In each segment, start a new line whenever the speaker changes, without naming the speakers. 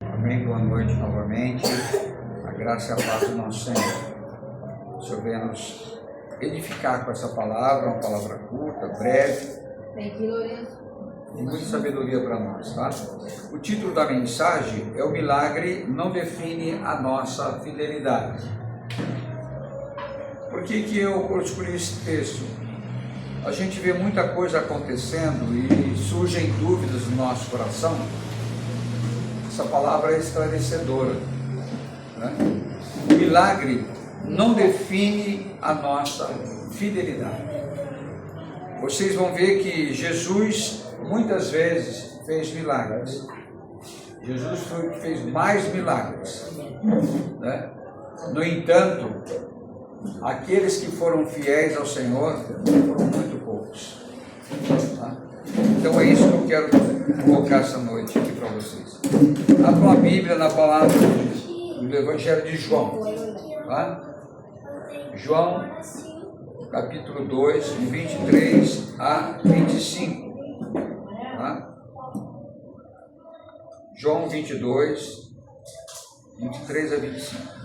Amém, boa noite novamente. A graça e a paz do nosso Senhor. O Senhor venha nos edificar com essa palavra, uma palavra curta, breve, e muita sabedoria para nós, tá? O título da mensagem é: o milagre não define a nossa fidelidade. Por que eu escolhi esse texto? A gente vê muita coisa acontecendo e surgem dúvidas no nosso coração. Essa palavra é esclarecedora, né? O milagre não define a nossa fidelidade. Vocês vão ver que Jesus muitas vezes fez milagres. Jesus foi o que fez mais milagres, né? No entanto, aqueles que foram fiéis ao Senhor foram muito poucos, tá? Então é isso que eu quero colocar essa noite aqui para vocês. Abram a Bíblia na palavra do Evangelho de João, tá? João capítulo 2, de 23 a 25, tá? João 22, 23 a 25.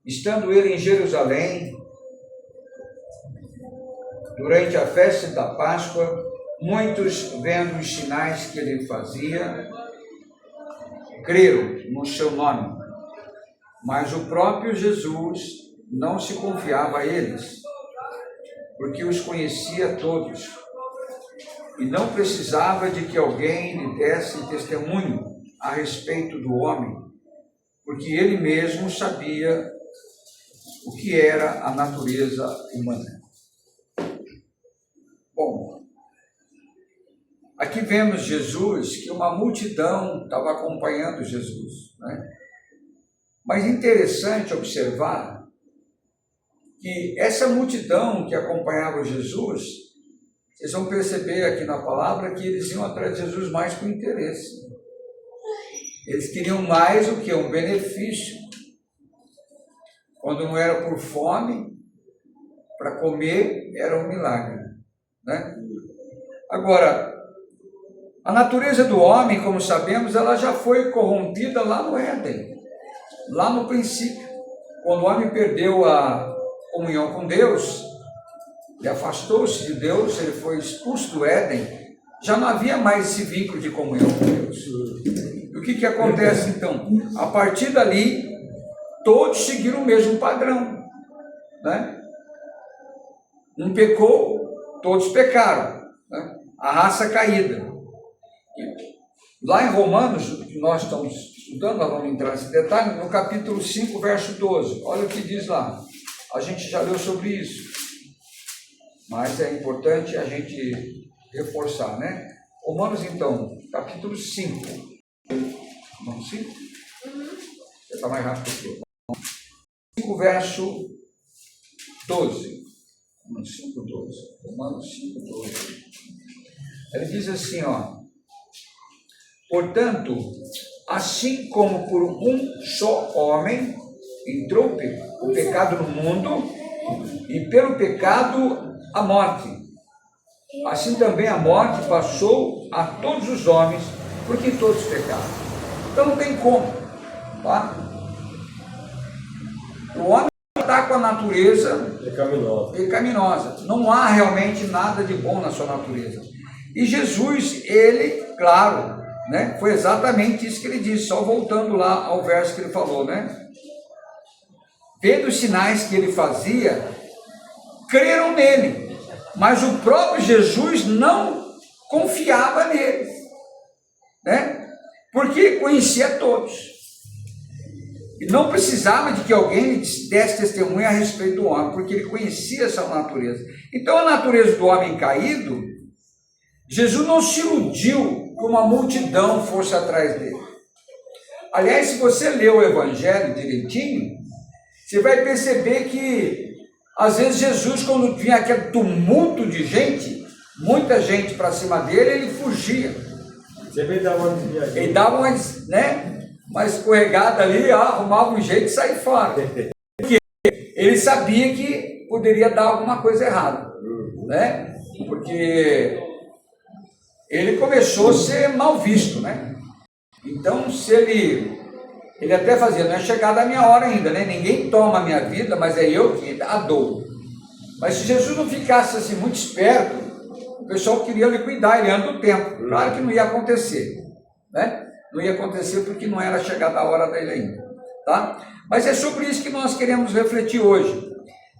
Estando ele em Jerusalém, durante a festa da Páscoa, muitos, vendo os sinais que ele fazia, creram no seu nome. Mas o próprio Jesus não se confiava a eles, porque os conhecia todos, e não precisava de que alguém lhe desse testemunho a respeito do homem, porque ele mesmo sabia o que era a natureza humana. Bom, aqui vemos Jesus, que uma multidão estava acompanhando Jesus, né? Mas interessante observar que essa multidão que acompanhava Jesus, vocês vão perceber aqui na palavra que eles iam atrás de Jesus mais com interesse. Eles queriam mais o que? Um benefício. Quando não era por fome, para comer era um milagre, né? Agora, a natureza do homem, como sabemos, ela já foi corrompida lá no Éden, lá no princípio. Quando o homem perdeu a comunhão com Deus, ele afastou-se de Deus, ele foi expulso do Éden, já não havia mais esse vínculo de comunhão com Deus. E o que acontece então? A partir dali, todos seguiram o mesmo padrão, né? Um pecou, todos pecaram, né? A raça caída. E lá em Romanos, que nós estamos estudando, nós vamos entrar nesse detalhe, no capítulo 5, verso 12, olha o que diz lá. A gente já leu sobre isso, mas é importante a gente reforçar, né? Romanos, então, capítulo 5. Romanos 5? Você está mais rápido que eu. 5, verso 12. Romanos 5, 12. Romanos 5, 12. Ele diz assim, ó: portanto, assim como por um só homem entrou o pecado no mundo, e pelo pecado a morte, assim também a morte passou a todos os homens, porque todos pecaram. Então não tem como, tá? O homem está com a natureza pecaminosa. Não há realmente nada de bom na sua natureza. E Jesus, ele, claro, né, foi exatamente isso que ele disse, só voltando lá ao verso que ele falou, né? Vendo os sinais que ele fazia, creram nele, mas o próprio Jesus não confiava nele, né? Porque conhecia todos. E não precisava de que alguém lhe desse testemunho a respeito do homem, porque ele conhecia essa natureza. Então, a natureza do homem caído, Jesus não se iludiu que uma multidão fosse atrás dele. Aliás, se você ler o Evangelho direitinho, você vai perceber que, às vezes, Jesus, quando vinha aquele tumulto de gente, muita gente para cima dele, ele fugia.
Sempre dava uma desviadinha.
Ele dava uma escorregada ali, arrumava um jeito de sair fora. Porque ele sabia que poderia dar alguma coisa errada, né? porque ele começou a ser mal visto, né? Então, se ele até fazia, não é chegada a minha hora ainda, né? Ninguém toma a minha vida, mas é eu que a dou. Mas se Jesus não ficasse assim muito esperto, o pessoal queria liquidar ele antes do tempo. Claro que não ia acontecer, né? Não ia acontecer porque não era chegada a hora dele ainda, tá? Mas é sobre isso que nós queremos refletir hoje.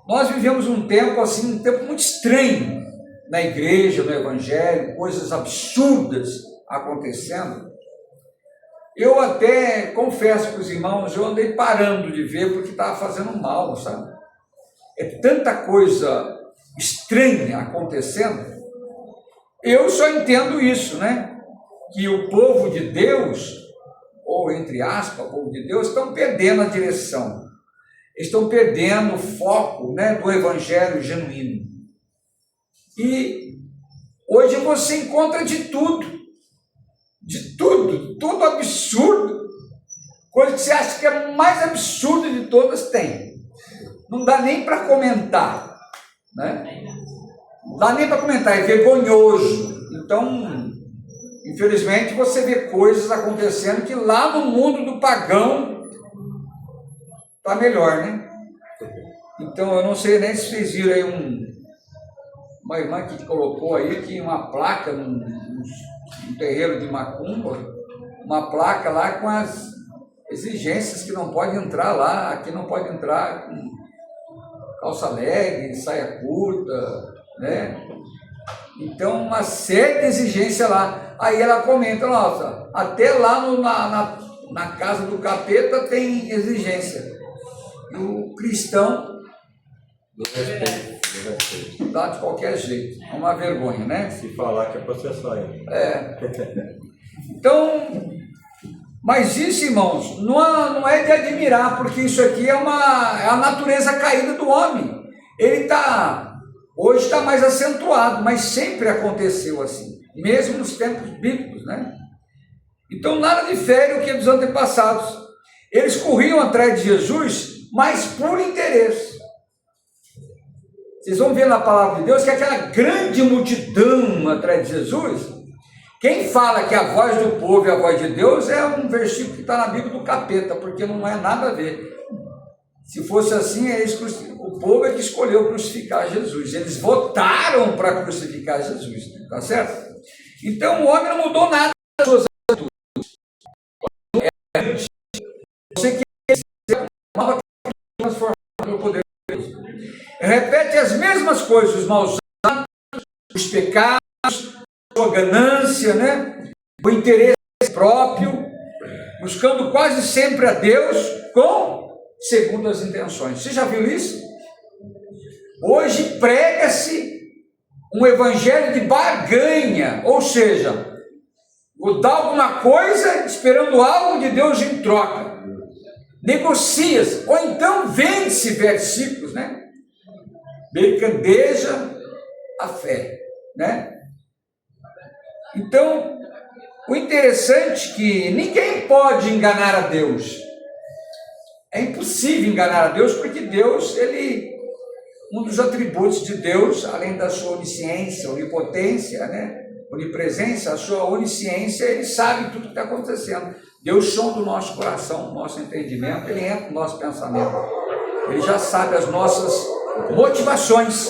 Nós vivemos um tempo assim, um tempo muito estranho na igreja, no evangelho, coisas absurdas acontecendo. Eu até confesso para os irmãos, eu andei parando de ver porque estava fazendo mal, sabe? É tanta coisa estranha acontecendo. Eu só entendo isso, né? Que o povo de Deus, ou entre aspas, o povo de Deus, estão perdendo a direção. Estão perdendo o foco, né, do evangelho genuíno. E hoje você encontra de tudo. De tudo, tudo absurdo, coisa que você acha que é a mais absurda de todas, tem. Não dá nem para comentar, né? Não dá nem para comentar, é vergonhoso. Então, infelizmente, você vê coisas acontecendo que lá no mundo do pagão está melhor, né? Então, eu não sei nem se vocês viram aí uma irmã que colocou aí que uma placa no terreiro de Macumba, uma placa lá com as exigências que não pode entrar lá, aqui não pode entrar com calça leg, saia curta, né? Então, uma série de exigências lá. Aí ela comenta, nossa, até lá na casa do capeta tem exigência. E o cristão dá de qualquer jeito. É uma vergonha, né?
Se falar que é processar ele.
Então, mas isso, irmãos, não é de admirar, porque isso aqui é a natureza caída do homem. Ele hoje está mais acentuado, mas sempre aconteceu assim, mesmo nos tempos bíblicos, né? Então, nada difere o que dos antepassados. Eles corriam atrás de Jesus, mas por interesse. Vocês vão ver na palavra de Deus que aquela grande multidão atrás de Jesus, quem fala que a voz do povo é a voz de Deus é um versículo que está na Bíblia do capeta, porque não é nada a ver. Se fosse assim, o povo é que escolheu crucificar Jesus. Eles votaram para crucificar Jesus, tá certo? Então o homem não mudou nada das suas atitudes. Você quer uma transformação pelo poder de Deus. Repete as mesmas coisas, os maus hábitos, os pecados, a sua ganância, né? O interesse próprio, buscando quase sempre a Deus com segundas intenções. Você já viu isso? Hoje prega-se um evangelho de barganha, ou seja, vou dar alguma coisa esperando algo de Deus em troca. Negocia-se, ou então vende-se versículos, né? Mercadeja a fé, né? Então, o interessante é que ninguém pode enganar a Deus. É impossível enganar a Deus, porque Deus, um dos atributos de Deus, além da sua onisciência, onipotência, né? Onipresença, a sua onisciência, ele sabe tudo que está acontecendo. Deus sonda o nosso coração, o nosso entendimento, ele entra no nosso pensamento. Ele já sabe as nossas motivações.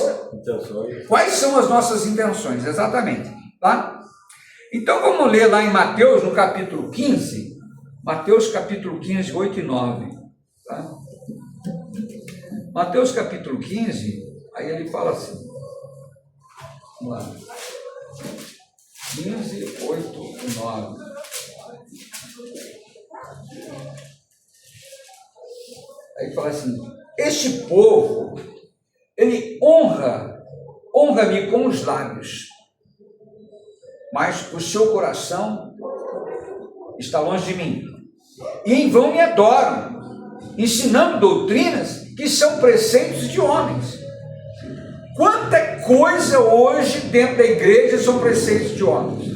Quais são as nossas intenções, exatamente, tá? Então vamos ler lá em Mateus, no capítulo 15, Mateus capítulo 15, 8 e 9, tá? Mateus capítulo 15, aí ele fala assim, vamos lá, 15, 8 e 9. Aí fala assim, este povo, ele honra-me com os lábios, mas o seu coração está longe de mim. E em vão me adoram, ensinando doutrinas que são preceitos de homens. Quanta coisa hoje dentro da igreja são preceitos de homens.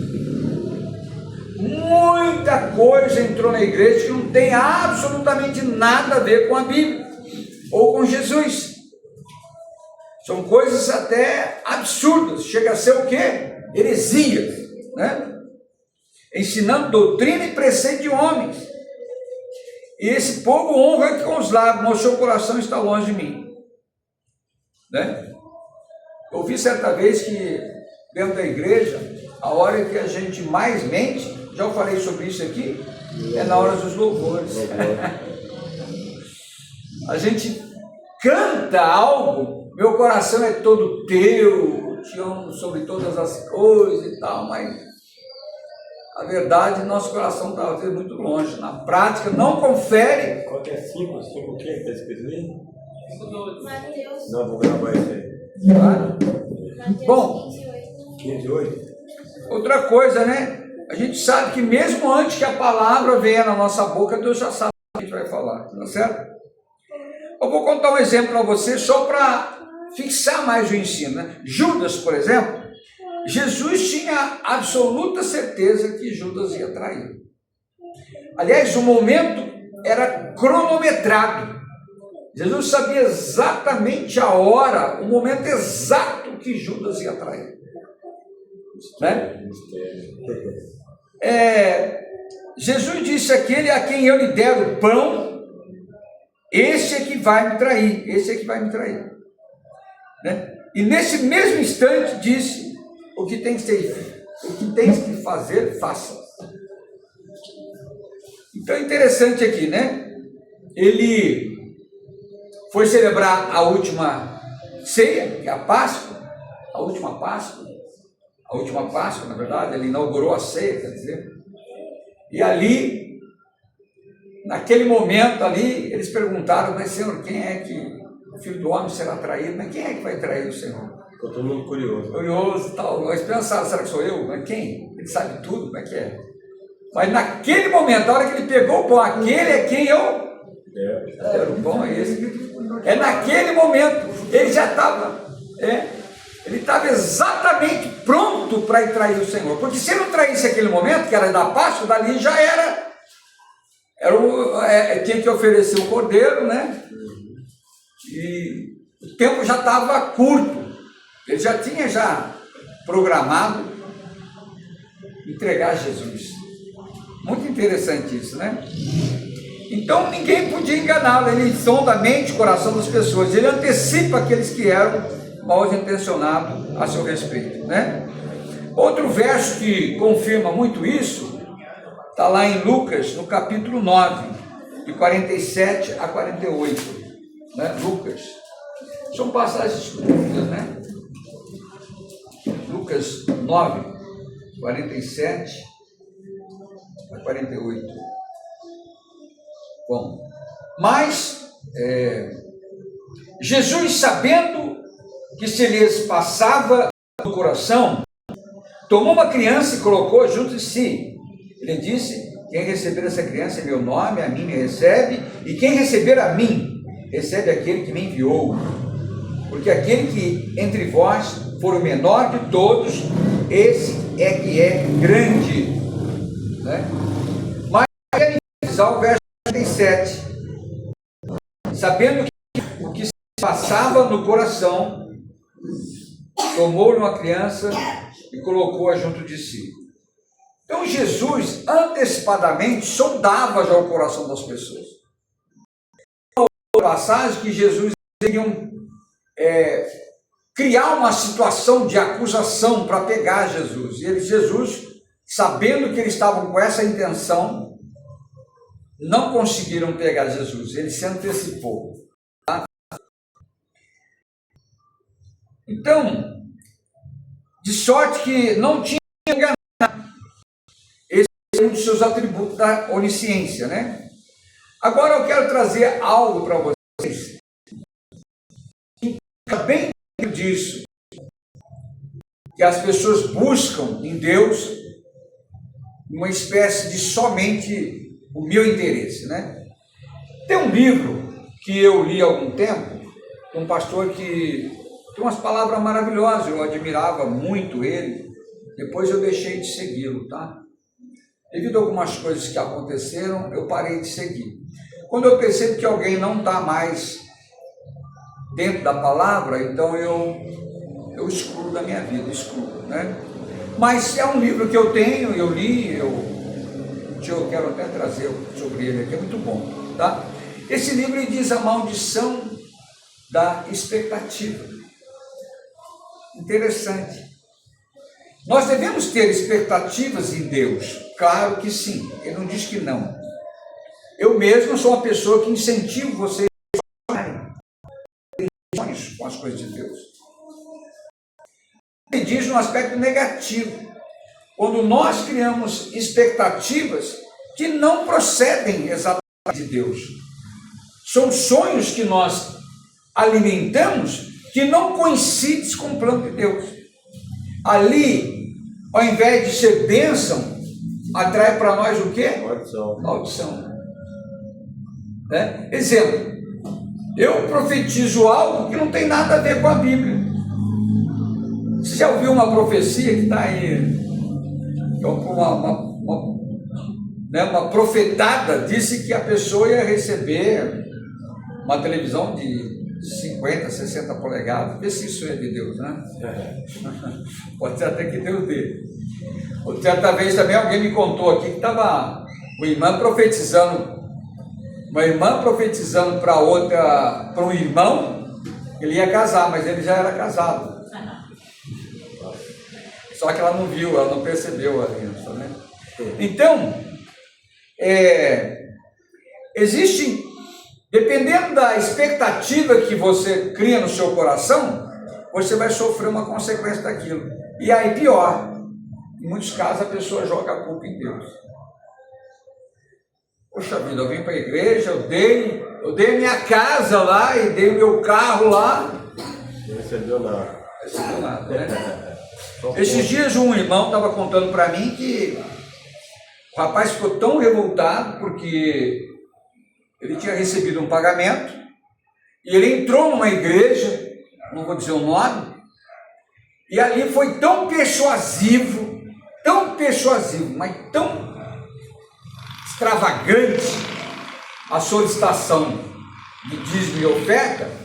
Muita coisa entrou na igreja que não tem absolutamente nada a ver com a Bíblia ou com Jesus. São coisas até absurdas, chega a ser o quê? Heresias, né? Ensinando doutrina e preceito de homens. E esse povo honra com os lábios, mas o seu coração está longe de mim. Né? Eu ouvi certa vez que dentro da igreja, a hora que a gente mais mente, já eu falei sobre isso aqui, é na hora dos louvores. A gente canta algo, meu coração é todo teu, te amo sobre todas as coisas e tal, mas a verdade, nosso coração está às vezes muito longe. Na prática, não confere.
Qual que é 5? 5 o quê? Está escrito ali?
Mateus.
Não, vou gravar isso aí.
Tá? Bom,
28.
outra coisa, né? A gente sabe que mesmo antes que a palavra venha na nossa boca, Deus já sabe o que a gente vai falar, tá certo? Eu vou contar um exemplo para você só para fixar mais o ensino, né? Judas, por exemplo, Jesus tinha absoluta certeza que Judas ia trair. Aliás, o momento era cronometrado. Jesus sabia exatamente a hora, o momento exato que Judas ia trair. Né? Jesus disse: aquele a quem eu lhe der o pão, esse é que vai me trair, esse é que vai me trair. Né? E nesse mesmo instante disse: o que tens que fazer, faça. Então é interessante aqui, né? Ele foi celebrar a última ceia, que é a Páscoa, a última Páscoa, na verdade, ele inaugurou a ceia, quer dizer. E ali, naquele momento ali, eles perguntaram: mas Senhor, quem é que o Filho do Homem será traído? Mas quem é que vai trair o Senhor?
Ficou todo mundo curioso.
Curioso e tal. Eles pensaram: será que sou eu? Mas quem? Ele sabe tudo, como é que é? Mas naquele momento, a hora que ele pegou o pão, aquele é quem eu... Era o pão, é esse. É naquele momento, ele já estava... ele estava exatamente pronto para ir trair o Senhor. Porque se ele não traísse aquele momento, que era da Páscoa, dali já tinha que oferecer o cordeiro, né? E o tempo já estava curto. Ele já tinha programado entregar Jesus. Muito interessante isso, né? Então ninguém podia enganá-lo. Ele sonda a mente e o coração das pessoas. Ele antecipa aqueles que eram mal intencionados a seu respeito, né? Outro verso que confirma muito isso está lá em Lucas, no capítulo 9, de 47 a 48, né? Lucas. São passagens curtas, né? Lucas 9, 47 a 48. Bom, mas Jesus, sabendo que se lhes passava no coração, tomou uma criança e colocou junto de si. Ele disse: quem receber essa criança em meu nome, a mim me recebe, e quem receber a mim, recebe aquele que me enviou. Porque aquele que entre vós for o menor de todos, esse é que é grande. Né? Mas quero enfatizar o verso 37. Sabendo que o que se passava no coração, tomou uma criança e colocou-a junto de si. Então Jesus antecipadamente sondava já o coração das pessoas. A passagem que Jesus iria criar uma situação de acusação para pegar Jesus. E Jesus, sabendo que eles estavam com essa intenção, não conseguiram pegar Jesus. Ele se antecipou. Tá? Então, de sorte que não tinha enganado. Esse é um dos seus atributos da onisciência, né? Agora eu quero trazer algo para vocês. Bem disso, que as pessoas buscam em Deus uma espécie de somente o meu interesse, né? Tem um livro que eu li há algum tempo, um pastor que tem umas palavras maravilhosas, eu admirava muito ele, depois eu deixei de segui-lo, tá? Devido a algumas coisas que aconteceram, eu parei de seguir. Quando eu percebo que alguém não está mais dentro da palavra, então eu excluo da minha vida, excluo, né? Mas é um livro que eu tenho, eu li, eu quero até trazer sobre ele aqui, é muito bom, tá? Esse livro ele diz a maldição da expectativa. Interessante. Nós devemos ter expectativas em Deus? Claro que sim, ele não diz que não. Eu mesmo sou uma pessoa que incentivo vocês a sonharem com as coisas de Deus. Ele diz no aspecto negativo, quando nós criamos expectativas que não procedem exatamente de Deus. São sonhos que nós alimentamos que não coincidem com o plano de Deus. Ali, ao invés de ser bênção, atrai para nós o quê?
Maldição.
Maldição. Né? Exemplo, eu profetizo algo que não tem nada a ver com a Bíblia. Você já ouviu uma profecia que está aí? Uma profetada disse que a pessoa ia receber uma televisão de 50, 60 polegadas. Vê se isso é de Deus, né? Pode ser até que Deus dê. Certa vez também alguém me contou aqui que estava uma irmã profetizando para um irmão, ele ia casar, mas ele já era casado. Só que ela não viu, ela não percebeu a aliança, né? Então, existe, dependendo da expectativa que você cria no seu coração, você vai sofrer uma consequência daquilo. E aí pior, em muitos casos a pessoa joga a culpa em Deus. Poxa vida, eu vim para a igreja, eu dei minha casa lá e dei o meu carro lá.
Não recebeu nada.
Não recebeu nada, né? Esses dias um irmão estava contando para mim que o rapaz ficou tão revoltado porque ele tinha recebido um pagamento e ele entrou numa igreja, não vou dizer o nome, e ali foi tão persuasivo, mas tão extravagante a solicitação de dízimo e oferta,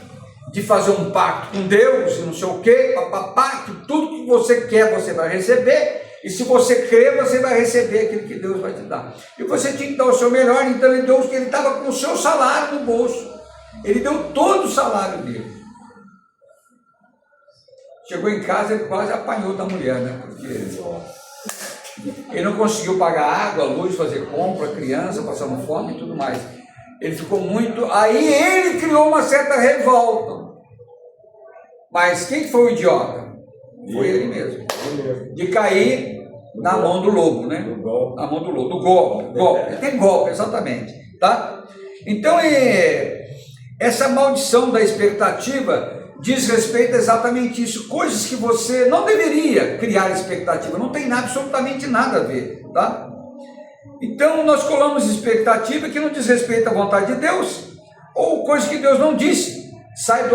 de fazer um pacto com Deus e não sei o quê, papapá, que tudo que você quer você vai receber, e se você crer, você vai receber aquilo que Deus vai te dar. E você tinha que dar o seu melhor, então ele deu, ele estava com o seu salário no bolso, ele deu todo o salário dele. Chegou em casa, ele quase apanhou da mulher, né? Porque ele não conseguiu pagar água, luz, fazer compra, criança, passando fome e tudo mais. Ele ficou muito... Aí ele criou uma certa revolta. Mas quem foi o idiota? Foi ele mesmo. De cair na mão do lobo, né? Na mão do lobo, do golpe. Ele tem golpe, exatamente. Tá? Então, essa maldição da expectativa diz respeito a exatamente isso. Coisas que você não deveria criar expectativa. Não tem absolutamente nada a ver. Tá? Então nós colocamos expectativa que não diz respeito à vontade de Deus, ou coisa que Deus não disse, sai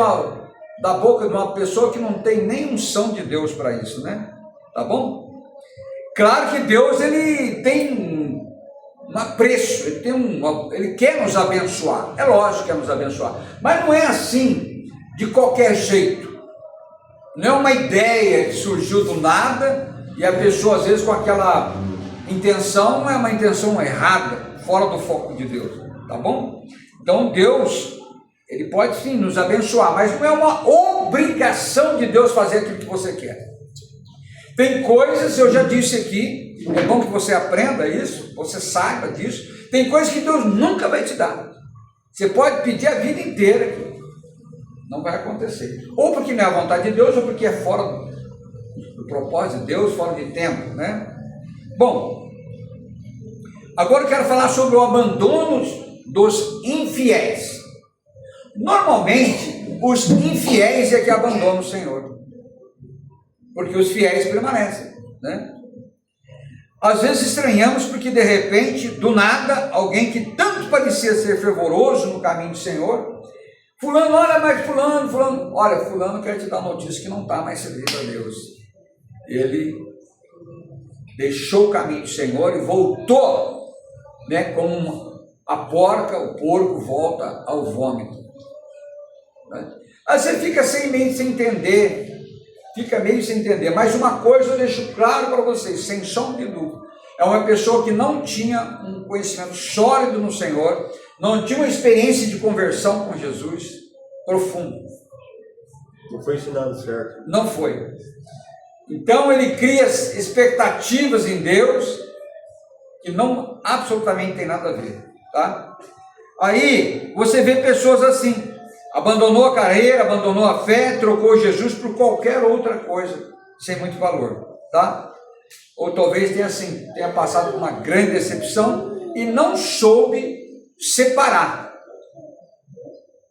da boca de uma pessoa que não tem nem unção de Deus para isso, né? Tá bom? Claro que Deus ele tem um apreço, ele quer nos abençoar, é lógico que quer nos abençoar, mas não é assim de qualquer jeito, não é uma ideia que surgiu do nada e a pessoa às vezes com aquela intenção é uma intenção errada, fora do foco de Deus, tá bom? Então Deus, ele pode sim nos abençoar, mas não é uma obrigação de Deus fazer aquilo que você quer. Tem coisas, eu já disse aqui, é bom que você aprenda isso, você saiba disso, tem coisas que Deus nunca vai te dar. Você pode pedir a vida inteira aqui, não vai acontecer, ou porque não é a vontade de Deus, ou porque é fora do propósito de Deus, fora de tempo, né? Bom, agora eu quero falar sobre o abandono dos infiéis. Normalmente, os infiéis é que abandonam o Senhor, porque os fiéis permanecem, né? Às vezes estranhamos porque de repente, do nada, alguém que tanto parecia ser fervoroso no caminho do Senhor, fulano, olha, mas fulano, olha, fulano quer te dar notícia que não está mais servindo a Deus. Ele deixou o caminho do Senhor e voltou, né, como a porca, o porco volta ao vômito. Né? Aí você fica meio sem entender, mas uma coisa eu deixo claro para vocês, sem sombra de dúvida, é uma pessoa que não tinha um conhecimento sólido no Senhor, não tinha uma experiência de conversão com Jesus profundo.
Não foi ensinado certo.
Não foi. Então ele cria expectativas em Deus que não absolutamente tem nada a ver, tá? Aí você vê pessoas assim, abandonou a carreira, abandonou a fé, trocou Jesus por qualquer outra coisa, sem muito valor, tá? Ou talvez tenha passado por uma grande decepção e não soube separar,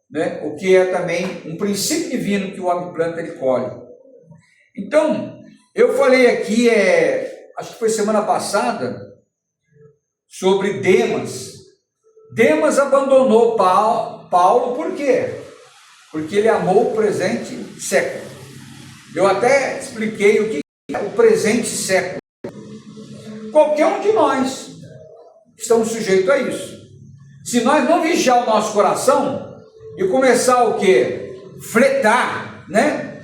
né? O que é também um princípio divino que o homem planta, ele colhe. Então, eu falei aqui, acho que foi semana passada, sobre Demas. Demas abandonou Paulo, por quê? Porque ele amou o presente século. Eu até expliquei o que é o presente século. Qualquer um de nós estamos sujeitos a isso. Se nós não vigiar o nosso coração e começar o quê? Fletar, né?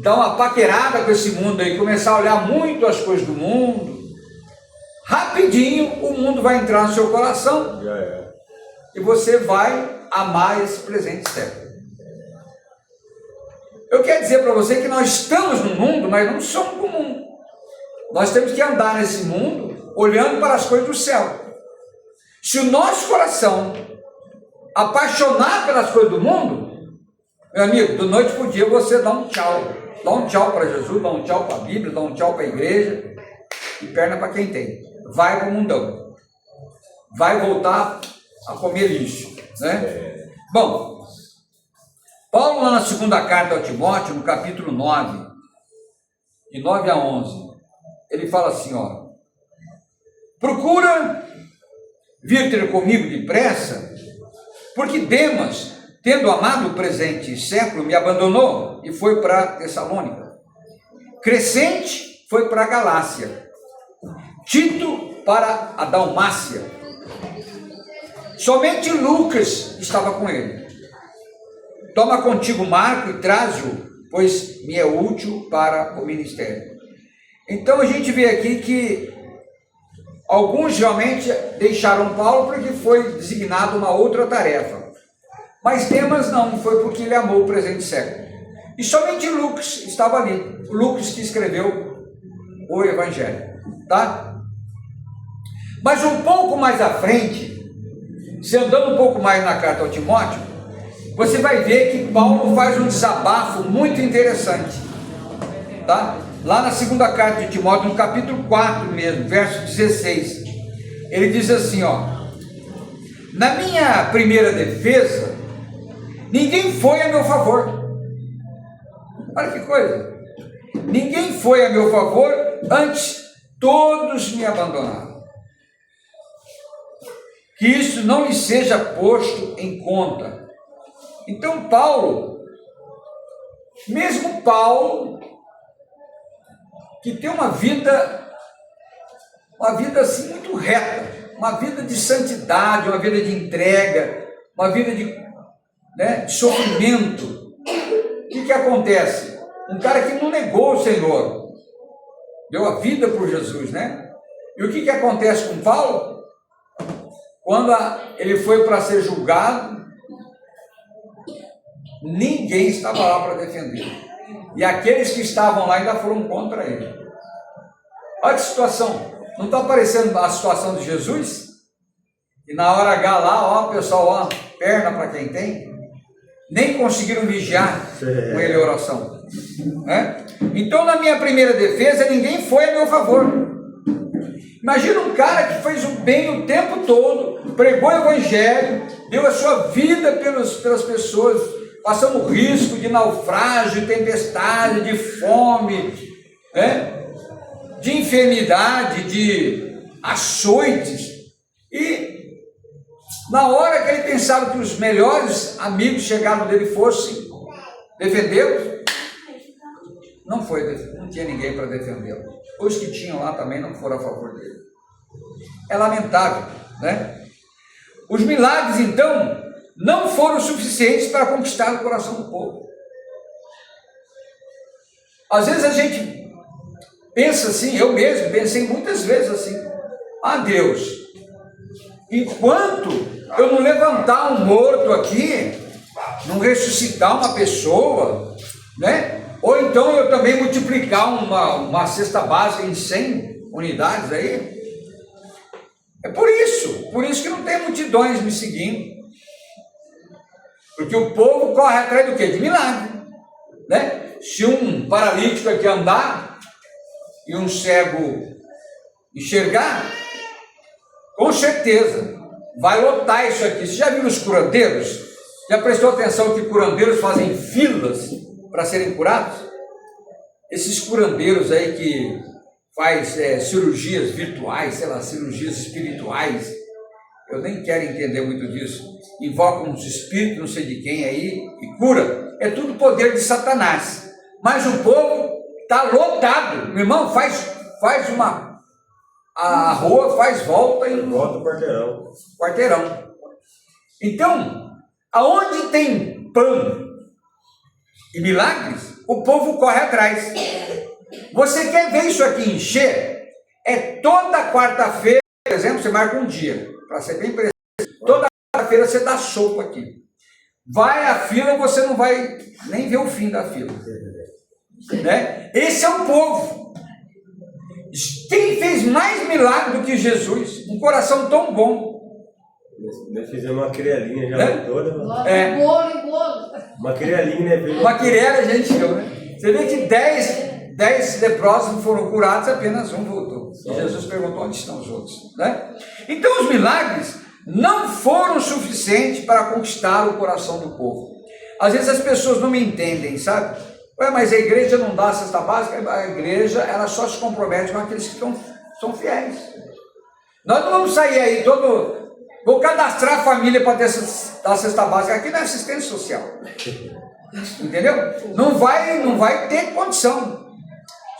Dar uma paquerada com esse mundo aí, começar a olhar muito as coisas do mundo, rapidinho o mundo vai entrar no seu coração e você vai amar esse presente século. Eu quero dizer para você que nós estamos no mundo, mas não somos do mundo. Nós temos que andar nesse mundo olhando para as coisas do céu. Se o nosso coração apaixonar pelas coisas do mundo, meu amigo, do noite para o dia você dá um tchau. Dá um tchau para Jesus, dá um tchau para a Bíblia, dá um tchau para a igreja e perna para quem tem. Vai para o mundão. Vai voltar a comer lixo, né? Bom, Paulo lá na segunda carta ao Timóteo, no capítulo 9, de 9 a 11, ele fala assim, ó: procura vir ter comigo depressa, porque Demas, tendo amado o presente século, me abandonou e foi para Tessalônica. Crescente foi para a Galácia. Tito para a Dalmácia. Somente Lucas estava com ele. Toma contigo Marco e traze-o, pois me é útil para o ministério. Então a gente vê aqui que alguns realmente deixaram Paulo porque foi designado uma outra tarefa. Mas Demas não, foi porque ele amou o presente século. E somente Lucas estava ali. Lucas que escreveu o Evangelho, tá? Mas um pouco mais à frente, se andando um pouco mais na carta ao Timóteo, você vai ver que Paulo faz um desabafo muito interessante, tá? Lá na segunda carta de Timóteo, no capítulo 4 mesmo, verso 16, ele diz assim, ó: na minha primeira defesa, ninguém foi a meu favor. Olha que coisa. Ninguém foi a meu favor, antes todos me abandonaram. Que isso não lhe seja posto em conta. Então Paulo, mesmo Paulo, que tem uma vida assim muito reta, uma vida de santidade, uma vida de entrega, uma vida de sofrimento. O que acontece? Um cara que não negou o Senhor, deu a vida por Jesus, né? E o que acontece com Paulo? Quando ele foi para ser julgado, ninguém estava lá para defender. E aqueles que estavam lá ainda foram contra ele. Olha que situação. Não está aparecendo a situação de Jesus? E na hora H lá, ó, pessoal, ó, perna para quem tem. Nem conseguiram vigiar com ele a oração. Né? Então, na minha primeira defesa, ninguém foi a meu favor. Imagina um cara que fez o bem o tempo todo, pregou o Evangelho, deu a sua vida pelas pessoas, passando risco de naufrágio, de tempestade, de fome, né? De enfermidade, de açoites. E na hora que ele pensava que os melhores amigos chegados dele fossem defendê-lo, não tinha ninguém para defendê-lo. Os que tinham lá também não foram a favor dele. É lamentável, né? Os milagres, então, não foram suficientes para conquistar o coração do povo. Às vezes a gente pensa assim, eu mesmo pensei muitas vezes assim, Deus, enquanto eu não levantar um morto aqui, não ressuscitar uma pessoa, né? Ou então eu também multiplicar uma cesta básica em 100 unidades aí, é por isso que não tem multidões me seguindo, porque o povo corre atrás do quê? De milagre, né? Se um paralítico aqui andar e um cego enxergar, com certeza vai lotar isso aqui. Você já viu os curandeiros? Já prestou atenção que curandeiros fazem filas para serem curados? Esses curandeiros aí que faz cirurgias virtuais, sei lá, cirurgias espirituais, eu nem quero entender muito disso, invocam uns espíritos, não sei de quem aí, e cura, é tudo poder de Satanás, mas o povo está lotado, meu irmão, faz a rua faz volta e
volta o
quarteirão. Então, aonde tem pão e milagres, o povo corre atrás. Você quer ver isso aqui encher? É toda quarta-feira, por exemplo, você marca um dia, para ser bem preciso. Toda quarta-feira você dá sopa aqui. Vai à fila, você não vai nem ver o fim da fila. Né? Esse é o povo. Quem fez mais milagre do que Jesus? Um coração tão bom.
Nós fizemos uma querelinha já toda.
Bolo.
Uma querelinha, né?
Uma querela a gente chama, né? Você vê que 10 leprosos foram curados, apenas um voltou. E Jesus perguntou onde estão os outros, né? Então os milagres não foram suficientes para conquistar o coração do povo. Às vezes as pessoas não me entendem, sabe? Mas a igreja não dá a cesta básica. A igreja, ela só se compromete com aqueles que são fiéis. Nós não vamos sair aí vou cadastrar a família para dar a cesta básica. Aqui não é assistência social. Entendeu? Não vai ter condição.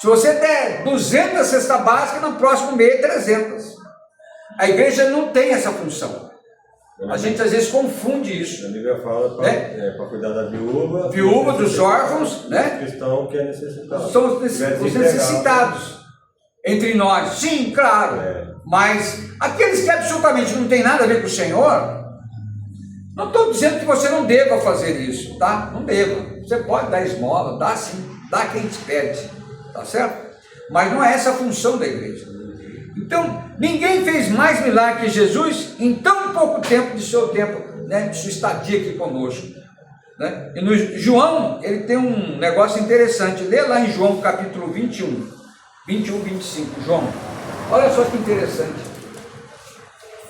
Se você der 200 cesta básica, no próximo mês 300. A igreja não tem essa função. A gente às vezes confunde isso.
A Bíblia fala para cuidar da viúva,
dos órfãos, né?
Cristão que é necessitado.
São os necessitados entre nós. Sim, claro. Mas aqueles que absolutamente não têm nada a ver com o Senhor, não estou dizendo que você não deva fazer isso, tá? Não deva. Você pode dar esmola, dá sim, dá quem te pede, tá certo? Mas não é essa a função da igreja. Então, ninguém fez mais milagre que Jesus em tão pouco tempo de seu tempo, né, de sua estadia aqui conosco. Né? E no João, ele tem um negócio interessante. Lê lá em João capítulo 21, 25, João. Olha só que interessante.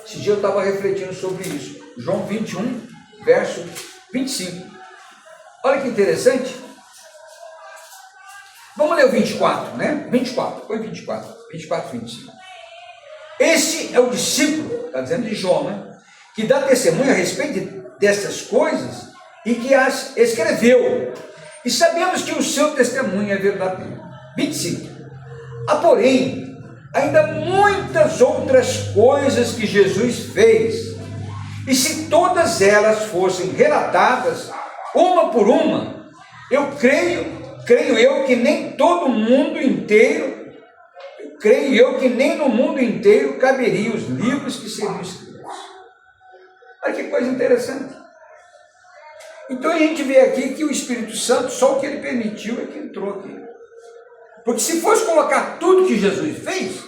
Esse dia eu estava refletindo sobre isso. João 21, verso 25. Olha que interessante. Vamos ler o 24, né? 24, põe 24, 25. Este é o discípulo, está dizendo de João, né? Que dá testemunho a respeito dessas coisas e que as escreveu. E sabemos que o seu testemunho é verdadeiro. 25. Há, porém, ainda muitas outras coisas que Jesus fez. E se todas elas fossem relatadas, uma por uma, eu creio eu que nem todo mundo inteiro, creio eu que nem no mundo inteiro caberiam os livros que seriam escritos. Olha que coisa interessante. Então a gente vê aqui que o Espírito Santo, só o que ele permitiu é que entrou aqui. Porque se fosse colocar tudo que Jesus fez,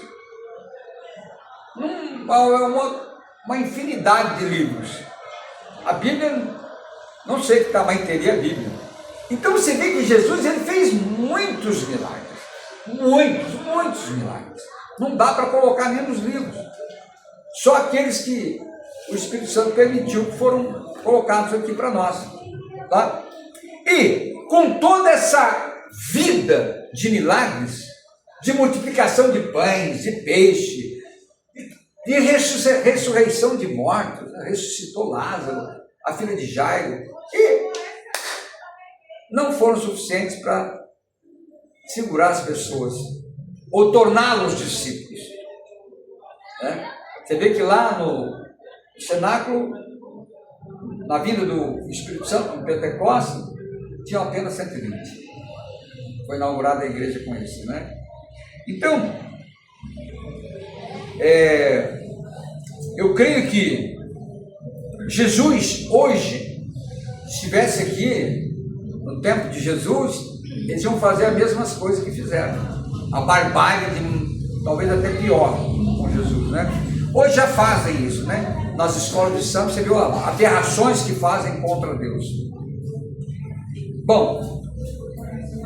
uma infinidade de livros. A Bíblia, não sei que tamanho teria a Bíblia. Então você vê que Jesus, ele fez muitos milagres. Muitos milagres. Não dá para colocar nem nos livros. Só aqueles que o Espírito Santo permitiu que foram colocados aqui para nós. Tá? E com toda essa vida de milagres, de multiplicação de pães, de peixe, de ressurreição de mortos, ressuscitou Lázaro, a filha de Jairo, e não foram suficientes para segurar as pessoas, ou torná-los discípulos. Né? Você vê que lá no cenáculo, na vinda do Espírito Santo, no Pentecostes, tinham apenas 120. Foi inaugurada a igreja com isso, né? Então, eu creio que Jesus, hoje, se estivesse aqui, no tempo de Jesus, eles iam fazer as mesmas coisas que fizeram. A barbárie, talvez até pior, com Jesus, né? Hoje já fazem isso, né? Nas escolas de samba, você viu aberrações que fazem contra Deus. Bom,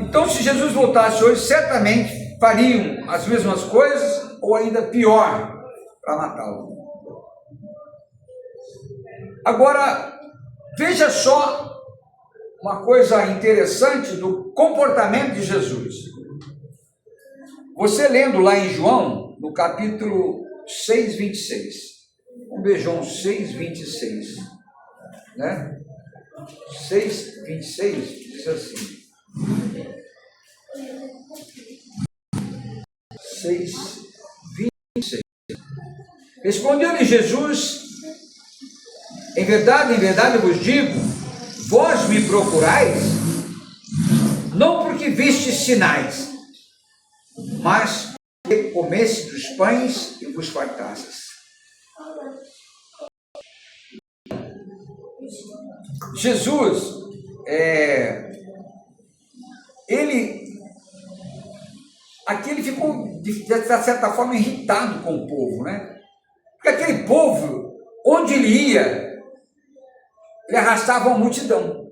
então se Jesus voltasse hoje, certamente fariam as mesmas coisas, ou ainda pior, para matá-lo. Agora, veja só uma coisa interessante do comportamento de Jesus. Você lendo lá em João, no capítulo 6, 26. Vamos ver João 6, 26. Né? 6, 26, diz assim. 6, 26. Respondeu-lhe Jesus: em verdade eu vos digo, vós me procurais, não porque vistes sinais, mas porque comestes dos pães e vos fartastes. Jesus, aqui ele ficou, de certa forma, irritado com o povo, né? Porque aquele povo, onde ele ia, ele arrastava uma multidão.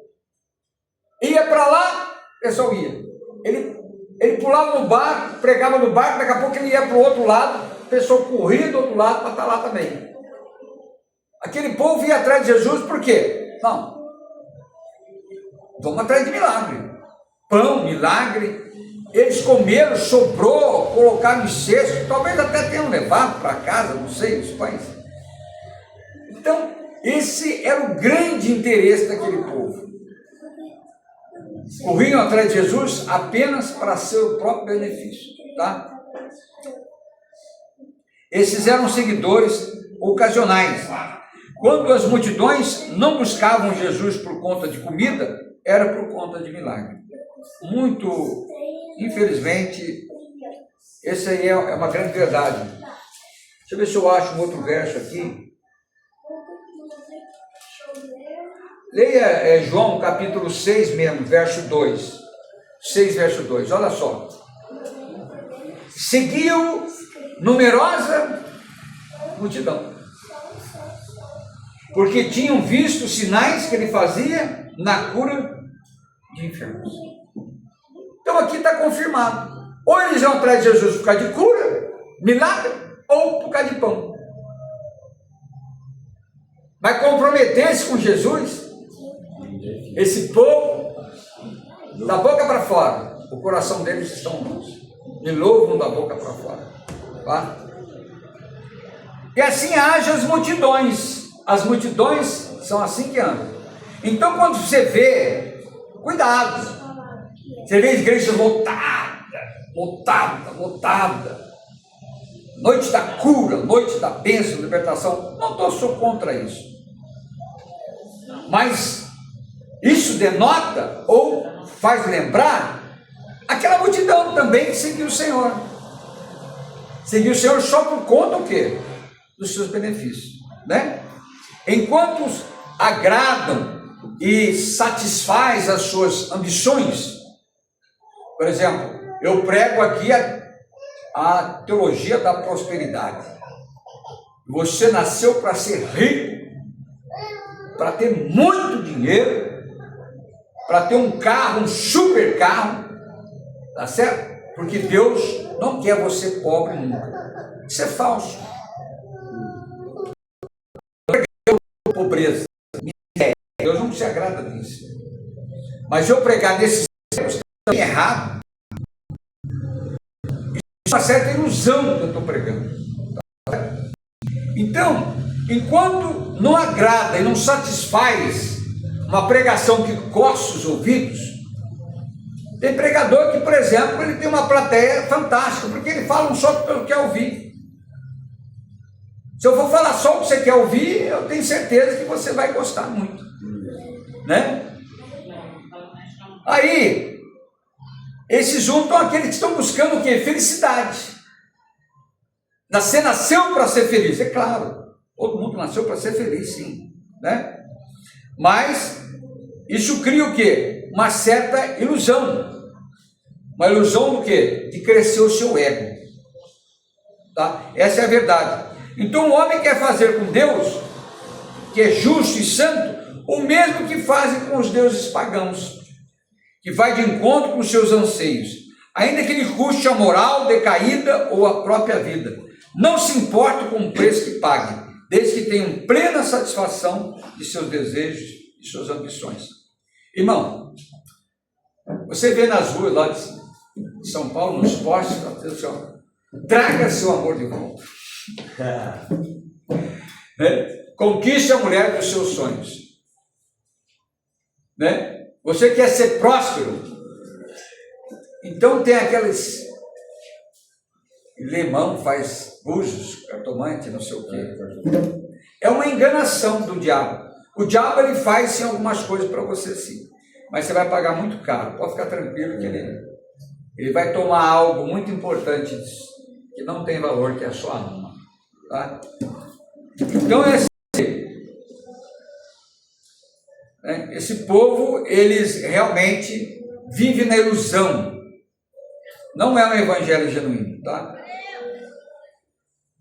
Ia para lá, o pessoal ia. Ele pulava no barco, pregava no barco, daqui a pouco ele ia para o outro lado, o pessoal corria do outro lado para estar lá também. Aquele povo ia atrás de Jesus, por quê? Não. Vamos atrás de milagre. Pão, milagre. Eles comeram, sobrou, colocaram em cesto, talvez até tenham levado para casa, não sei, os pães. Então, esse era o grande interesse daquele povo. Corriam atrás de Jesus apenas para seu próprio benefício, tá? Esses eram seguidores ocasionais. Quando as multidões não buscavam Jesus por conta de comida, era por conta de milagre. Muito, infelizmente, essa aí é uma grande verdade. Deixa eu ver se eu acho um outro verso aqui. Leia João capítulo 6 mesmo, verso 2. 6, verso 2, olha só. Seguiu numerosa multidão, porque tinham visto os sinais que ele fazia na cura de enfermos. Então aqui está confirmado. Ou eles vão atrás de Jesus por causa de cura, milagre, ou por causa de pão. Mas comprometer-se com Jesus, esse povo, da boca para fora, o coração deles estão nus. Me louvam da boca para fora. Tá? E assim age as multidões. As multidões são assim que andam. Então quando você vê, cuidado, você vê igrejas lotada, noite da cura, noite da bênção, libertação, não sou contra isso. Mas isso denota ou faz lembrar aquela multidão também que seguiu o Senhor. Seguiu o Senhor só por conta o quê? Dos seus benefícios, né? Enquanto agradam e satisfaz as suas ambições. Por exemplo, eu prego aqui a teologia da prosperidade. Você nasceu para ser rico, para ter muito dinheiro, para ter um carro, um super carro, tá certo? Porque Deus não quer você pobre nunca. Isso é falso. Pobreza, miséria, Deus não se agrada disso. Mas eu pregar nesses tempos também errado, isso é uma certa ilusão que eu estou pregando. Então, enquanto não agrada e não satisfaz uma pregação que coça os ouvidos, tem pregador que, por exemplo, ele tem uma plateia fantástica, porque ele fala só o que eu quero ouvir. Se eu for falar só o que você quer ouvir, eu tenho certeza que você vai gostar muito, né? Aí, Esses um estão aqueles que estão buscando o quê? Felicidade. Você nasceu para ser feliz, é claro. Todo mundo nasceu para ser feliz, sim, né? Mas isso cria o quê? Uma certa ilusão. Uma ilusão do quê? De crescer o seu ego. Tá? Essa é a verdade. Então o homem quer fazer com Deus, que é justo e santo, o mesmo que fazem com os deuses pagãos, que vai de encontro com os seus anseios, ainda que lhe custe a moral decaída ou a própria vida. Não se importa com o preço que pague, desde que tenham plena satisfação de seus desejos e suas ambições. Irmão, você vê nas ruas lá de São Paulo, nos postos, traga seu amor de volta. Né? Conquiste a mulher dos seus sonhos. Né? Você quer ser próspero? Então tem aqueles limão, faz búzios, cartomante, não sei o quê. É uma enganação do diabo. O diabo ele faz sim algumas coisas para você sim, mas você vai pagar muito caro. Pode ficar tranquilo que ele vai tomar algo muito importante que não tem valor, que é a sua alma. Tá? Então esse povo, eles realmente vivem na ilusão. Não é um evangelho genuíno, tá?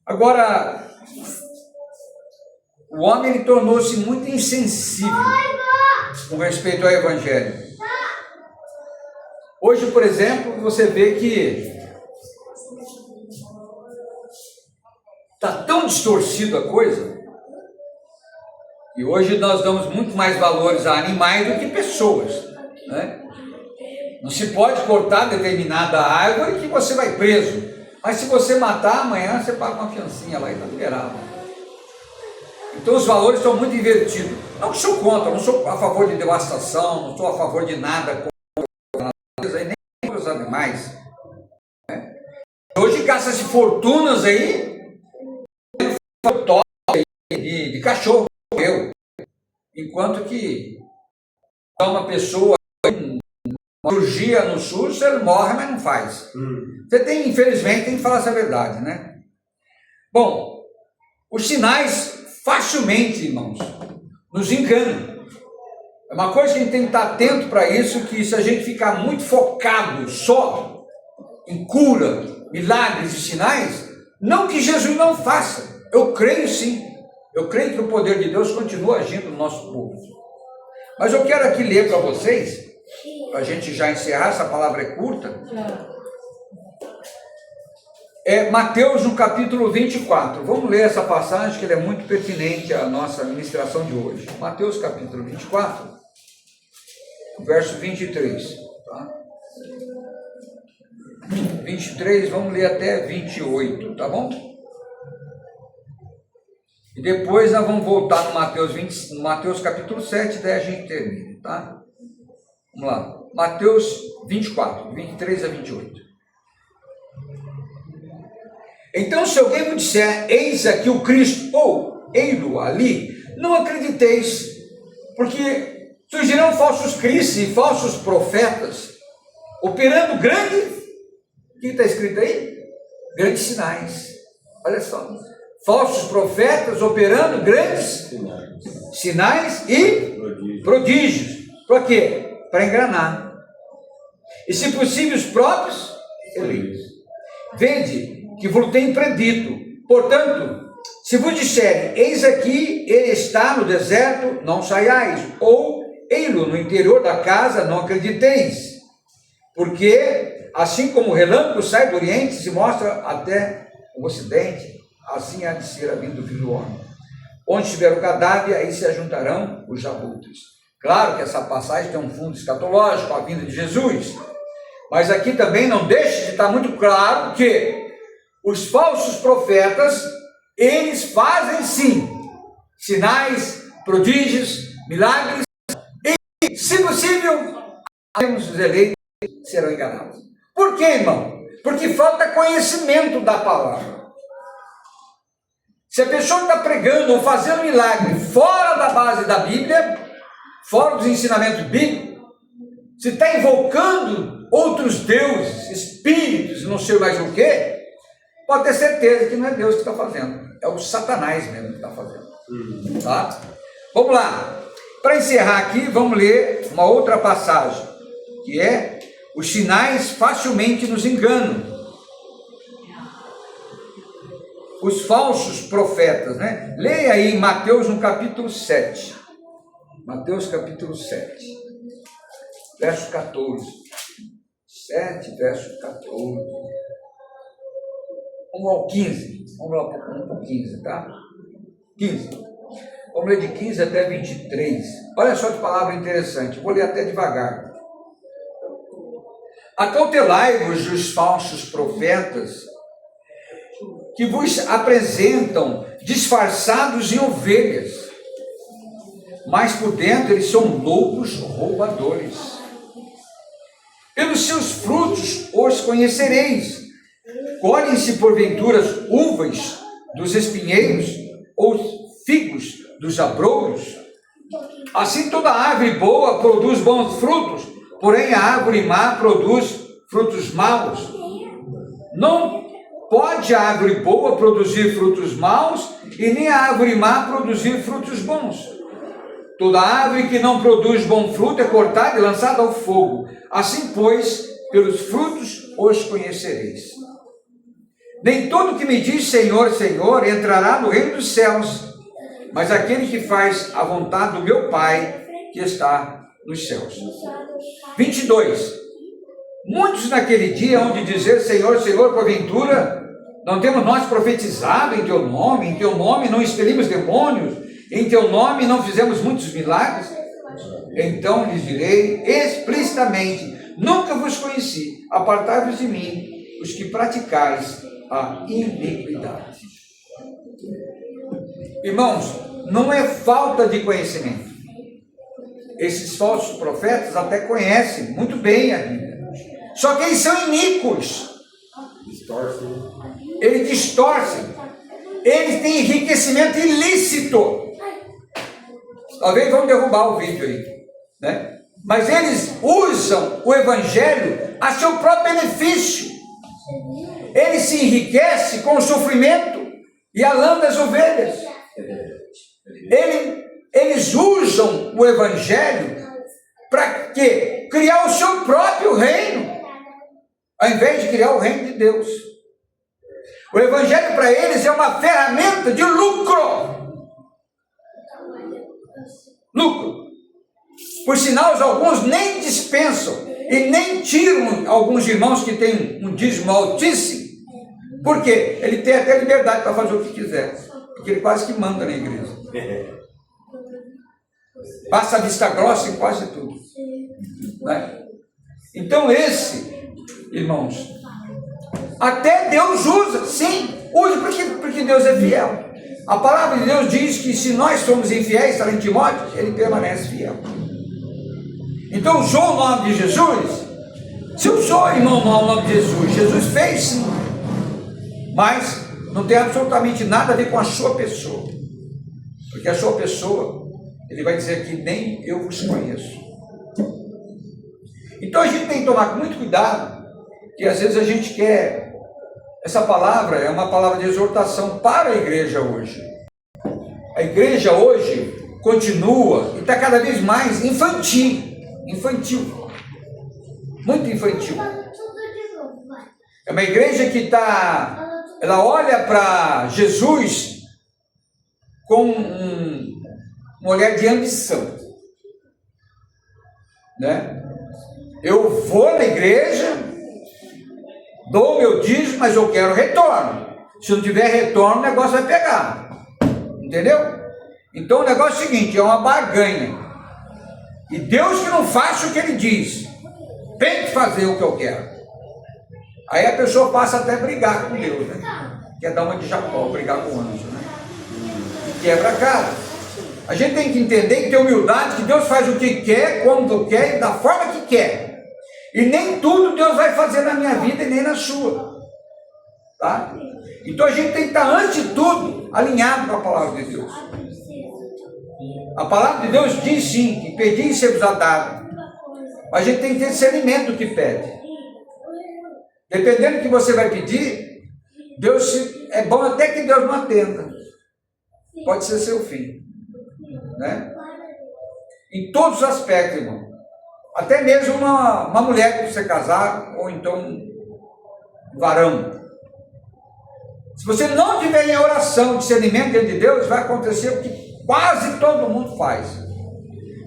Agora, o homem ele tornou-se muito insensível com respeito ao evangelho. Hoje, por exemplo, você vê que está tão distorcido a coisa, e hoje nós damos muito mais valores a animais do que pessoas, né? Não se pode cortar determinada árvore que você vai preso, mas se você matar, amanhã você paga uma fiancinha lá e está liberado. Então os valores estão muito invertidos. Não sou contra, não sou a favor de devastação, não sou a favor de nada contra a natureza, nem contra os animais, né? Hoje gasta-se fortunas aí de cachorro, enquanto que uma pessoa uma cirurgia no SUS, ele morre, mas não faz. Você tem, infelizmente, tem que falar essa verdade, né? Bom, os sinais facilmente, irmãos, nos enganam. É uma coisa que a gente tem que estar atento para isso, que se a gente ficar muito focado só em cura, milagres e sinais, não que Jesus não faça. Eu creio sim. Eu creio que o poder de Deus continua agindo no nosso povo. Mas eu quero aqui ler para vocês, para a gente já encerrar, essa palavra é curta. É Mateus no capítulo 24. Vamos ler essa passagem que ela é muito pertinente à nossa ministração de hoje. Mateus capítulo 24, verso 23. Tá? 23, vamos ler até 28, tá bom? E depois nós vamos voltar no Mateus capítulo 7, daí a gente termina, tá? Vamos lá. Mateus 24, 23 a 28. Então, se alguém me disser, eis aqui o Cristo, ou ei-lo ali, não acrediteis, porque surgirão falsos cristos e falsos profetas, operando grandes, o que está escrito aí? Grandes sinais. Olha só. Falsos profetas operando grandes sinais e prodígios. Para quê? Para enganar. E se possível os próprios eleitos. Vede que vos tenho predito. Portanto, se vos disserem, eis aqui, ele está no deserto, não saiais. Ou, ei-lo no interior da casa, não acrediteis. Porque, assim como o relâmpago sai do oriente, se mostra até o ocidente, assim há de ser a vinda do Filho do Homem. Onde estiver o cadáver, aí se ajuntarão os abutres. Claro que essa passagem tem um fundo escatológico, a vinda de Jesus. Mas aqui também não deixa de estar muito claro que os falsos profetas, eles fazem sim sinais, prodígios, milagres, e, se possível, os eleitos serão enganados. Por quê, irmão? Porque falta conhecimento da palavra. Se a pessoa está pregando ou fazendo milagre fora da base da Bíblia, fora dos ensinamentos bíblicos, se está invocando outros deuses, espíritos, não sei mais o que, pode ter certeza que não é Deus que está fazendo, é o Satanás mesmo que está fazendo. Tá? Vamos lá. Para encerrar aqui, vamos ler uma outra passagem, que é: os sinais facilmente nos enganam. Os falsos profetas, né? Leia aí Mateus no capítulo 7. Mateus capítulo 7, verso 14. 7, verso 14. Vamos ao 15. Vamos lá para o 15, tá? 15. Vamos ler de 15 até 23. Olha só que palavra interessante. Vou ler até devagar. Acautelai-vos dos falsos profetas, que vos apresentam disfarçados em ovelhas, mas por dentro eles são lobos roubadores. Pelos seus frutos os conhecereis. Colhem-se porventura uvas dos espinheiros ou figos dos abrolhos? Assim toda árvore boa produz bons frutos, porém a árvore má produz frutos maus. Não pode a árvore boa produzir frutos maus, e nem a árvore má produzir frutos bons. Toda árvore que não produz bom fruto é cortada e lançada ao fogo. Assim, pois, pelos frutos os conhecereis. Nem todo que me diz Senhor, Senhor, entrará no reino dos céus, mas aquele que faz a vontade do meu Pai que está nos céus. 22. Muitos naquele dia hão de dizer: Senhor, Senhor, porventura não temos nós profetizado em teu nome não expelimos demônios, em teu nome não fizemos muitos milagres? Então lhes direi explicitamente: nunca vos conheci, apartai-vos de mim, os que praticais a iniquidade. Irmãos, não é falta de conhecimento. Esses falsos profetas até conhecem muito bem a Bíblia, só que eles são iníquos. Eles distorcem. Eles têm enriquecimento ilícito. Talvez vão derrubar o vídeo aí, né? Mas eles usam o evangelho a seu próprio benefício. Ele se enriquece com o sofrimento e a lã das ovelhas. Eles usam o evangelho para quê? Criar o seu próprio reino, ao invés de criar o reino de Deus. O evangelho para eles é uma ferramenta de lucro. Lucro. Por sinal, alguns nem dispensam e nem tiram alguns irmãos que têm um dízimo altíssimo, porque ele tem até liberdade para fazer o que quiser, porque ele quase que manda na igreja. Passa a vista grossa em quase tudo, né? Então irmãos, até Deus usa, sim, usa porque Deus é fiel. A palavra de Deus diz que se nós somos infiéis, está em Timóteo, ele permanece fiel. Então usou o nome de Jesus. Se usou, irmão, o nome de Jesus, Jesus fez sim, mas não tem absolutamente nada a ver com a sua pessoa, porque a sua pessoa, ele vai dizer que nem eu vos conheço. Então a gente tem que tomar muito cuidado, que às vezes a gente quer. Essa palavra é uma palavra de exortação para a igreja hoje. A igreja hoje continua e está cada vez mais infantil, muito infantil. É uma igreja que ela olha para Jesus com um olhar de ambição, né? Eu vou na igreja, dou meu dízimo, mas eu quero retorno. Se não tiver retorno, o negócio vai pegar. Entendeu? Então o negócio é o seguinte, é uma barganha. E Deus que não faça o que ele diz, tem que fazer o que eu quero. Aí a pessoa passa até a brigar com Deus, né? Quer dar uma de Jacó, brigar com o anjo, né? E quebra a cara. A gente tem que entender que tem humildade, que Deus faz o que quer, quando quer e da forma que quer. E nem tudo Deus vai fazer na minha vida e nem na sua. Tá? Então a gente tem que estar, antes de tudo, alinhado com a palavra de Deus. A palavra de Deus diz sim, que pedi e ser-vos-á dado. Mas a gente tem que ter discernimento do que pede. Dependendo do que você vai pedir, é bom até que Deus não atenda. Pode ser seu fim. Né? Em todos os aspectos, irmão. Até mesmo uma mulher que você casar, ou então um varão. Se você não tiver em oração, discernimento diante de Deus, vai acontecer o que quase todo mundo faz.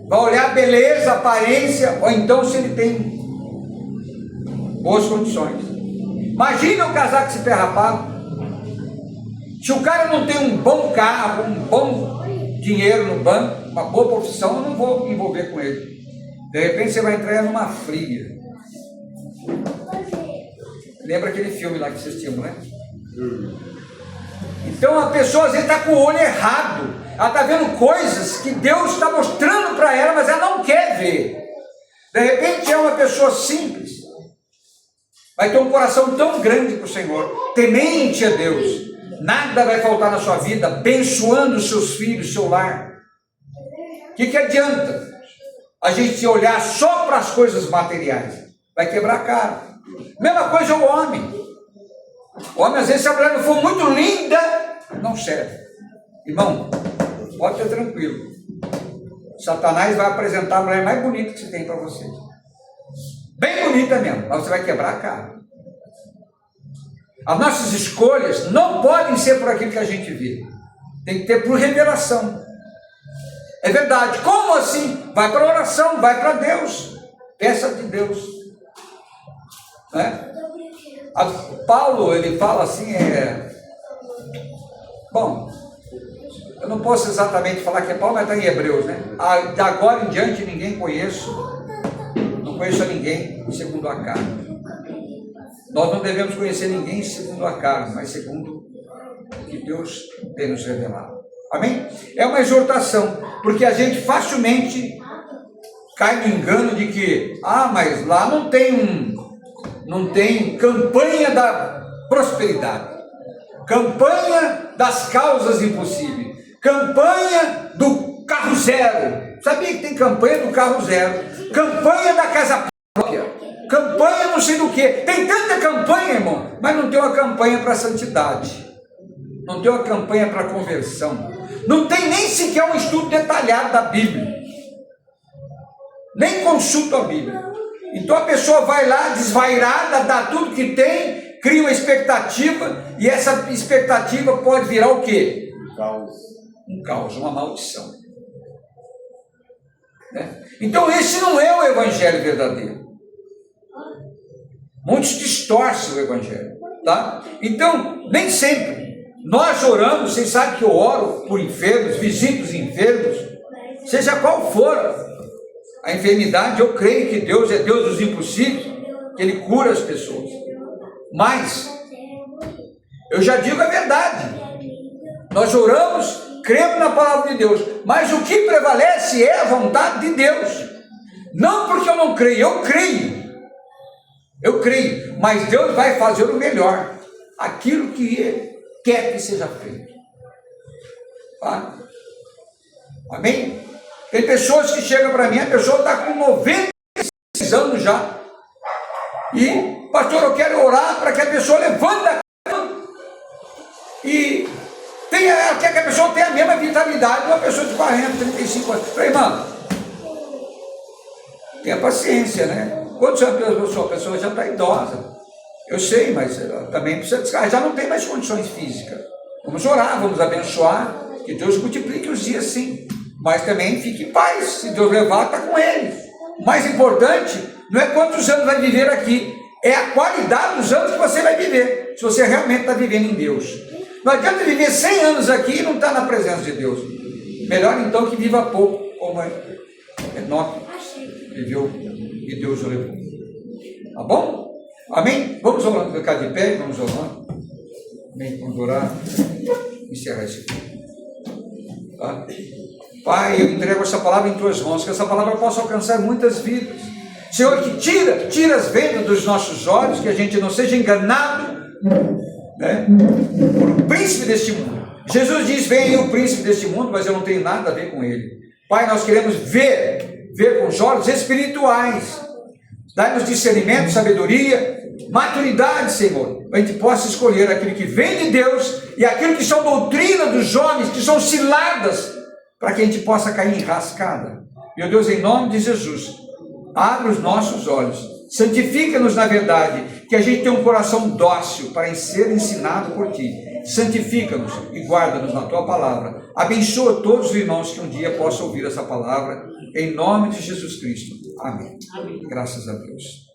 Vai olhar a beleza, a aparência, ou então se ele tem boas condições. Imagina um casar com esse ferrapado. Se o cara não tem um bom carro, um bom dinheiro no banco, uma boa profissão, eu não vou me envolver com ele. De repente você vai entrar numa fria. Lembra aquele filme lá que assistimos, né? Então a pessoa às vezes está com o olho errado. Ela está vendo coisas que Deus está mostrando para ela, mas ela não quer ver. De repente é uma pessoa simples. Vai ter um coração tão grande para o Senhor, temente a Deus. Nada vai faltar na sua vida, abençoando os seus filhos, seu lar. O que adianta a gente olhar só para as coisas materiais? Vai quebrar a cara. Mesma coisa o homem. O homem, às vezes, se a mulher não for muito linda, não serve. Irmão, pode ser tranquilo. Satanás vai apresentar a mulher mais bonita que você tem para você. Bem bonita mesmo, mas você vai quebrar a cara. As nossas escolhas não podem ser por aquilo que a gente vê. Tem que ter por revelação. É verdade. Como assim? Vai para a oração, vai para Deus. Peça de Deus. Né? Paulo, ele fala assim, bom, eu não posso exatamente falar que é Paulo, mas está em Hebreus, né? De agora em diante ninguém não conheço a ninguém segundo a carne. Nós não devemos conhecer ninguém segundo a carne, mas segundo o que Deus tem nos revelado. Amém? É uma exortação, porque a gente facilmente cai no engano de que, mas lá não tem campanha da prosperidade, campanha das causas impossíveis, campanha do carro zero. Sabia que tem campanha do carro zero, campanha da casa própria, campanha não sei do que. Tem tanta campanha, irmão, mas não tem uma campanha para a santidade, não tem uma campanha para a conversão, não tem nem sequer um estudo detalhado da Bíblia, nem consulta a Bíblia. Então a pessoa vai lá desvairada, dá tudo que tem, cria uma expectativa, e essa expectativa pode virar o quê? Um caos, uma maldição. Né? Então esse não é o evangelho verdadeiro. Muitos distorcem o evangelho, tá? Então, nem sempre. Nós oramos, vocês sabem que eu oro por enfermos, visito os enfermos, seja qual for a enfermidade, eu creio que Deus é Deus dos impossíveis, que Ele cura as pessoas. Mas, eu já digo a verdade, nós oramos, cremos na palavra de Deus, mas o que prevalece é a vontade de Deus. Não porque eu não creio, eu creio, mas Deus vai fazer o melhor, aquilo que Ele quer que seja feito. Tá? Amém? Tem pessoas que chegam para mim, a pessoa está com 96 anos já, e, pastor, eu quero orar para que a pessoa levante da cama, e ela quer que a pessoa tenha a mesma vitalidade de uma pessoa de 40, 35 anos. Falei, irmão, tenha paciência, né? Quantos anos a pessoa já está idosa? Eu sei, mas ela também precisa descansar, já não tem mais condições físicas. Vamos orar, vamos abençoar, que Deus multiplique os dias sim, mas também fique em paz. Se Deus levar, está com Ele. O mais importante não é quantos anos vai viver aqui, é a qualidade dos anos que você vai viver, se você realmente está vivendo em Deus. Não adianta viver 100 anos aqui e não estar na presença de Deus. Melhor então que viva pouco, como Enoque viveu e Deus o levou. Tá bom? Amém? Vamos orando, ficar de pé, vamos orando. Amém? Vamos orar. Encerrar esse vídeo. Tá? Pai, eu entrego essa palavra em tuas mãos, que essa palavra possa alcançar muitas vidas. Senhor, que tira as vendas dos nossos olhos, que a gente não seja enganado, né, por um príncipe deste mundo. Jesus diz, vem aí o príncipe deste mundo, mas eu não tenho nada a ver com ele. Pai, nós queremos ver com os olhos espirituais. Dá-nos discernimento, sabedoria, maturidade, Senhor, a gente possa escolher aquilo que vem de Deus e aquilo que são doutrina dos homens, que são ciladas, para que a gente possa cair em rascada. Meu Deus, em nome de Jesus, abre os nossos olhos, santifica-nos na verdade, que a gente tenha um coração dócil para ser ensinado por Ti. Santifica-nos e guarda-nos na Tua palavra. Abençoa todos os irmãos que um dia possam ouvir essa palavra, em nome de Jesus Cristo. Amém. Graças a Deus.